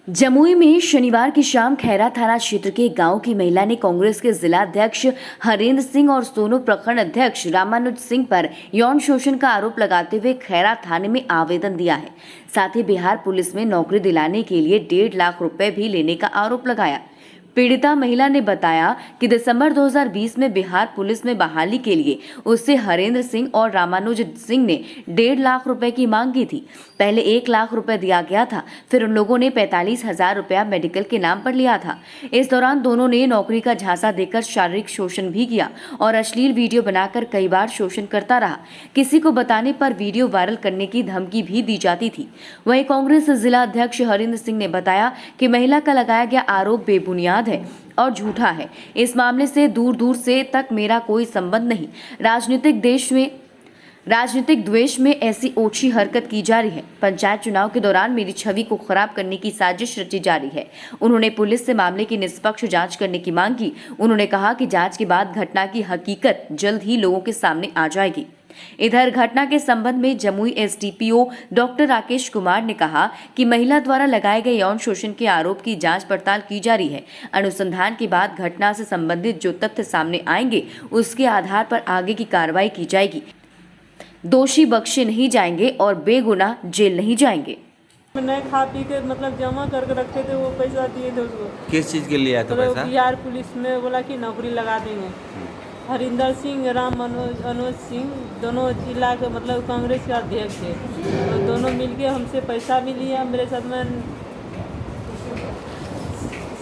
जमुई में शनिवार की शाम खैरा थाना क्षेत्र के गांव की महिला ने कांग्रेस के जिला अध्यक्ष हरेंद्र सिंह और सोनू प्रखंड अध्यक्ष रामानुज सिंह पर यौन शोषण का आरोप लगाते हुए खैरा थाने में आवेदन दिया है। साथ ही बिहार पुलिस में नौकरी दिलाने के लिए 1.5 लाख रुपए भी लेने का आरोप लगाया। पीड़िता महिला ने बताया कि दिसंबर 2020 में बिहार पुलिस में बहाली के लिए उससे हरेंद्र सिंह और रामानुज सिंह ने 1.5 लाख रुपए की मांग की थी। पहले 1 लाख रुपए दिया गया था, फिर उन लोगों ने 45,000 रुपया मेडिकल के नाम पर लिया था। इस दौरान दोनों ने नौकरी का झांसा देकर शारीरिक शोषण भी किया और अश्लील वीडियो बनाकर कई बार शोषण करता रहा। किसी को बताने पर वीडियो वायरल करने की धमकी भी दी जाती थी। वहीं कांग्रेस जिला अध्यक्ष हरेंद्र सिंह ने बताया कि महिला का लगाया गया आरोप बेबुनियाद है और झूठा है। इस मामले से दूर दूर से तक मेरा कोई संबंध नहीं। राजनीतिक द्वेष में ऐसी ओछी हरकत की जा रही है। पंचायत चुनाव के दौरान मेरी छवि को खराब करने की साजिश रची जा रही है। उन्होंने पुलिस से मामले की निष्पक्ष जांच करने की मांग की। उन्होंने कहा कि जांच के बाद घटना की हकीकत जल्द ही लोगों के सामने आ जाएगी। इधर घटना के संबंध में जमुई एसडीपीओ डॉक्टर राकेश कुमार ने कहा कि महिला द्वारा लगाए गए यौन शोषण के आरोप की जांच पड़ताल की जा रही है। अनुसंधान के बाद घटना से संबंधित जो तथ्य सामने आएंगे उसके आधार पर आगे की कार्रवाई की जाएगी। दोषी बख्शे नहीं जाएंगे और बेगुनाह जेल नहीं जाएंगे। मैंने खा पी के मतलब जमा करके रखे थे, वो पैसा दिए थे उसको। किस चीज़ के लिए आया था पैसा? बिहार पुलिस में बोला कि नौकरी लगा देंगे। हरिंदर सिंह रामानुज सिंह दोनों जिला के मतलब कांग्रेस के अध्यक्ष थे। तो दोनों मिलके हमसे पैसा भी लिया, मेरे साथ में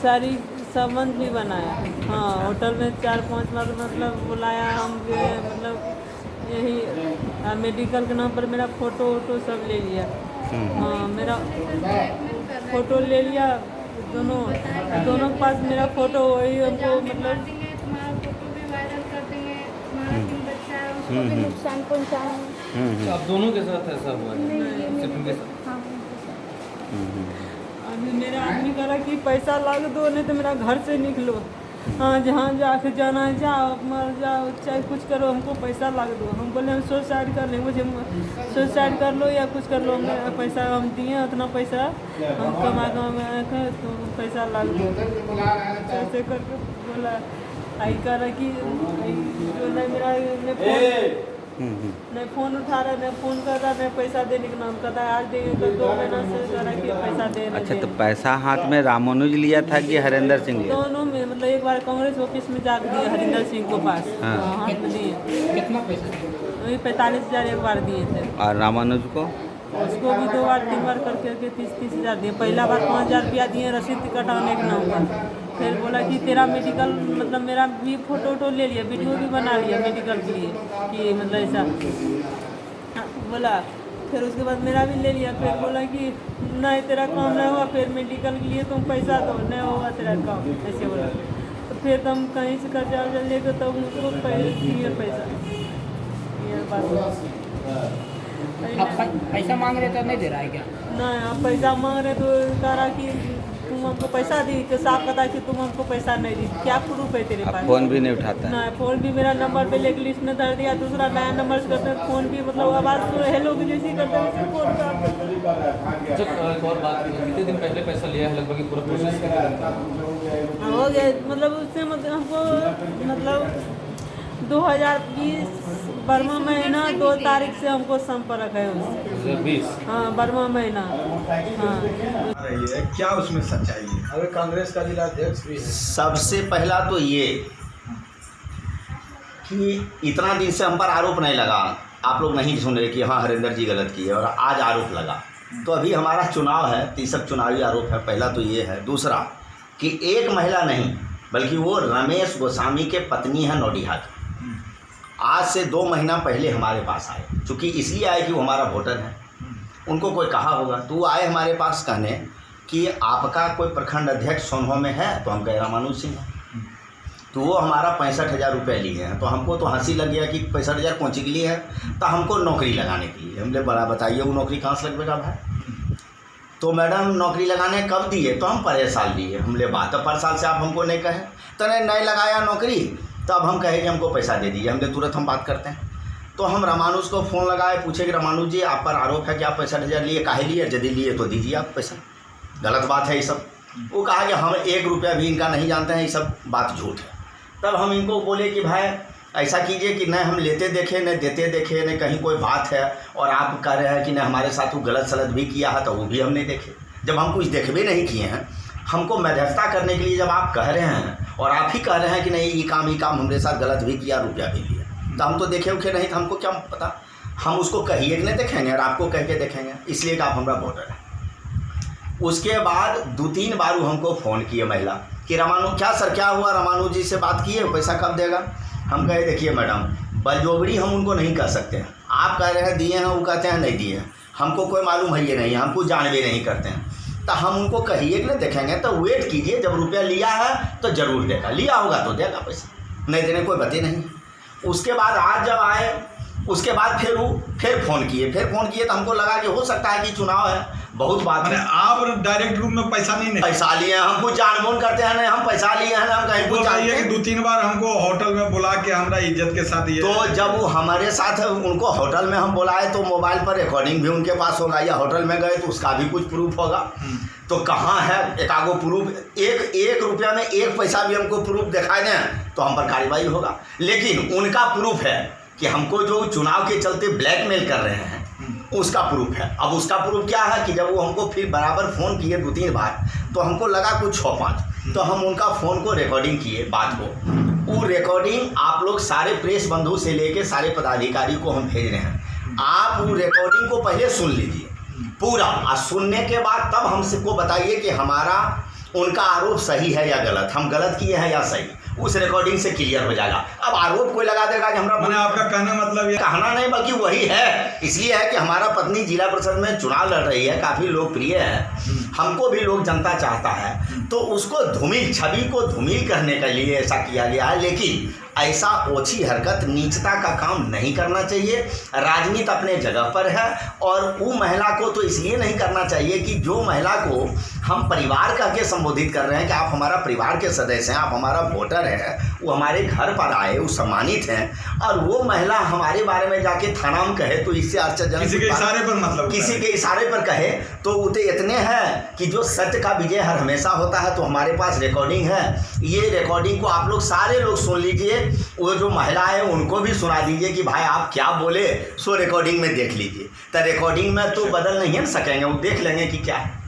सारी संबंध भी बनाया। हाँ, होटल में 4-5 बार मतलब बुलाया। हम मतलब यही मेडिकल के नाम पर मेरा फोटो सब ले लिया। हाँ, मेरा फोटो ले लिया। दोनों के पास मेरा फोटो, वही हमको मतलब नुकसान पहुंचाए। आप दोनों के साथ ऐसा हुआ है? सिर्फ उनके साथ? अभी मेरा आदमी कह रहा कि पैसा ला दो, नहीं तो मेरा घर से निकलो। हाँ, जहाँ जाके जाना है जाओ, मर जाओ, चाहे कुछ करो, हमको पैसा ला दो। हम बोले हम सुसाइड कर लेंगे, मुझे सुसाइड कर लो या कुछ कर लो, पैसा हम दिए, उतना पैसा हम कमा के तो पैसा ला दो। ऐसे करके बोला। आई कह रहा कि नहीं मेरा नहीं फ़ोन उठा रहा, नहीं फ़ोन कर रहा, नहीं पैसा देने का नाम करता है। आज देंगे तो 2 महीना से कह रहा कि पैसा देने। अच्छा, तो पैसा हाथ में रामानुज लिया था कि हरेंद्र सिंह लिया? दोनों में मतलब एक बार कांग्रेस ऑफिस में जाकर दिए हरिंदर सिंह को पास। हाँ, दिए। कितना पैसा? वही 45,000 एक बार दिए थे। और रामानुज को? उसको भी 2 बार 3 बार करके 30,000 दिए। पहला बार 5,000 रुपया दिए रसीद कटाने के नाम पर। फिर बोला कि तेरा मेडिकल मतलब मेरा भी फोटो ले लिया, वीडियो भी बना लिया मेडिकल के लिए कि मतलब ऐसा बोला। फिर उसके बाद मेरा भी ले लिया। फिर बोला कि नहीं तेरा काम नहीं हुआ, फिर मेडिकल के लिए तुम पैसा दो, नहीं होगा तेरा काम, ऐसे बोला। तो फिर तुम कहीं से कर्जा वर्जा लेकर तब उसको दिए पैसा। ये बात पैसा मांग रहे तो नहीं दे रहा है क्या? नहीं, आप पैसा मांग रहे तो कह रहा कि तुम हमको पैसा दी, तो साफ पता कि तुम हमको पैसा नहीं दी। क्या प्रूफ है तेरे पास? फ़ोन भी नहीं उठाता? नहीं, फ़ोन भी मेरा नंबर पे लेकर लिस्ट में धर दिया। दूसरा नया नंबर से करते हैं फ़ोन भी मतलब आवाज़ तो हेलो की जैसी करते हैं, फ़ोन का। एक और बात, कितने दिन पहले पैसा लिया है लगभग पूरा प्रोसेस हो गया मतलब उससे मतलब हमको मतलब 2020 बर्मा महीना 2 तारीख से हमको संपर्क है उससे। 20? हाँ, बर्मा महीना। हाँ, क्या उसमें सच्चाई है? अगर कांग्रेस का जिला अध्यक्ष भी है। सबसे पहला तो ये कि इतना दिन से हम पर आरोप नहीं लगा, आप लोग नहीं सुन रहे कि हाँ हरिंदर जी गलत किए, और आज आरोप लगा। तो अभी हमारा चुनाव है, तीसरा चुनावी आरोप है। पहला तो ये है। दूसरा कि एक महिला नहीं बल्कि वो रमेश गोस्वामी के पत्नी है नोडिहा की। आज से 2 महीना पहले हमारे पास आए, चूँकि इसलिए आए कि वो हमारा वोटर है। उनको कोई कहा होगा तो वो आए हमारे पास कहने कि आपका कोई प्रखंड अध्यक्ष सोनहो में है, तो हम कहे रामानुज सिंह है। तो वो हमारा 65,000 रुपये लिए हैं। तो हमको तो हंसी लग गया कि 65,000 कौन सी के लिए है? तो हमको नौकरी लगाने के लिए। हमने बड़ा बताइए वो नौकरी कहाँ से लगेगा भाई? तो मैडम नौकरी लगाने कब दिए? तो हम पर साल दिए। हमने बात तो पर साल से आप हमको नहीं कहे, तो नहीं लगाया नौकरी, तो अब हम कहे कि हमको पैसा दे दीजिए। हमने तुरंत हम बात करते हैं। तो हम रामानुज को फ़ोन लगाए, पूछे कि रामानुज जी आप पर आरोप है कि आप 65,000 लिए, काहे लिए? यदि लिए तो दीजिए आप पैसा। गलत बात है ये सब। वो कहा कि हम 1 रुपया भी इनका नहीं जानते हैं, ये सब बात झूठ है। तब हम इनको बोले कि भाई ऐसा कीजिए कि न हम लेते देखे न देते देखे न कहीं कोई बात है, और आप कह रहे हैं कि न हमारे साथ वो गलत सलत भी किया है, तो वो भी हमने देखे। जब हम कुछ देखबे नहीं किए हैं, हमको मध्यस्थता करने के लिए जब आप कह रहे हैं और आप ही कह रहे हैं कि नहीं ये काम हमारे साथ गलत भी किया, रुपया भी लिया, तो हम तो देखे उखे नहीं, तो हमको क्या पता। हम उसको कहिए कि नहीं देखेंगे और आपको कह के देखेंगे, इसलिए कि आप हमारा वोटर है। उसके बाद 2-3 बार वो हमको फ़ोन किए महिला कि रामानु क्या सर क्या हुआ, रामानु जी से बात किए, पैसा कब देगा। हम कहे देखिए मैडम, बलजोबरी हम उनको नहीं कह सकते हैं। आप कह रहे हैं दिए हैं, वो कहते हैं नहीं दिए हैं, हमको कोई मालूम है ये नहीं, हमको जानबे नहीं करते हैं। तो हम उनको कहिए कि नहीं देखेंगे, तो वेट कीजिए, जब रुपया लिया है तो ज़रूर देगा, लिया होगा तो देगा पैसा, नहीं देने कोई बात ही नहीं। उसके बाद आज जब आए, उसके बाद फिर फ़ोन किए तो हमको लगा कि हो सकता है कि चुनाव है, बहुत बात है। आप डायरेक्ट रूप में पैसा नहीं पैसा लिए हैं, हमको जानबूझ करते हैं नहीं, हम पैसा लिए हैं ना, हम कहीं कुछ जानते हैं। 2-3 बार हमको होटल में बुला के हमारा इज्जत के साथ ये, तो जब वो हमारे साथ उनको होटल में हम बुलाए तो मोबाइल पर रिकॉर्डिंग भी उनके पास होगा, या होटल में गए तो उसका भी कुछ प्रूफ होगा। तो कहाँ है एकागो प्रूफ, एक रुपया में 1 पैसा भी हमको प्रूफ दिखाए दें तो हम पर कार्रवाई होगा। लेकिन उनका प्रूफ है कि हमको जो चुनाव के चलते ब्लैकमेल कर रहे हैं, उसका प्रूफ है। अब उसका प्रूफ क्या है कि जब वो हमको फिर बराबर फ़ोन किए 2-3 बार, तो हमको लगा कुछ 6-5, तो हम उनका फ़ोन को रिकॉर्डिंग किए बात को। वो रिकॉर्डिंग आप लोग सारे प्रेस बंधु से लेके सारे पदाधिकारी को हम भेज रहे हैं। आप वो रिकॉर्डिंग को पहले सुन लीजिए पूरा, और सुनने के बाद तब हमको बताइए कि हमारा उनका आरोप सही है या गलत, हम गलत किए हैं या सही। उस रिकॉर्डिंग से क्लियर हो जाएगा। अब आरोप कोई लगा देगा कि हमारा, मैंने आपका कहने मतलब ये कहना नहीं बल्कि वही है। इसलिए है कि हमारा पत्नी जिला परिषद में चुनाव लड़ रही है, काफ़ी लोकप्रिय है, हमको भी लोग जनता चाहता है, तो उसको धूमिल, छवि को धूमिल करने के लिए ऐसा किया गया है। लेकिन ऐसा ओछी हरकत, नीचता का काम नहीं करना चाहिए। राजनीति अपने जगह पर है, और वो महिला को तो इसलिए नहीं करना चाहिए कि जो महिला को हम परिवार कह के संबोधित कर रहे हैं कि आप हमारा परिवार के सदस्य हैं, आप हमारा वोटर है, वो हमारे घर पर आए, वो सम्मानित हैं, और वो महिला हमारे बारे में जाके थाना में कहे तो इससे आश्चर्यजनक, किसी के इशारे पर मतलब, किसी के इशारे पर कहे तो उते इतने हैं कि जो सत्य का विजय हर हमेशा होता है। तो हमारे पास रिकॉर्डिंग है, ये रिकॉर्डिंग को आप लोग सारे लोग सुन लीजिए, वो जो महिला है उनको भी सुना दीजिए कि भाई आप क्या बोले, सो रिकॉर्डिंग में देख लीजिए। तो रिकॉर्डिंग में तो बदल नहीं है सकेंगे, वो देख लेंगे कि क्या है।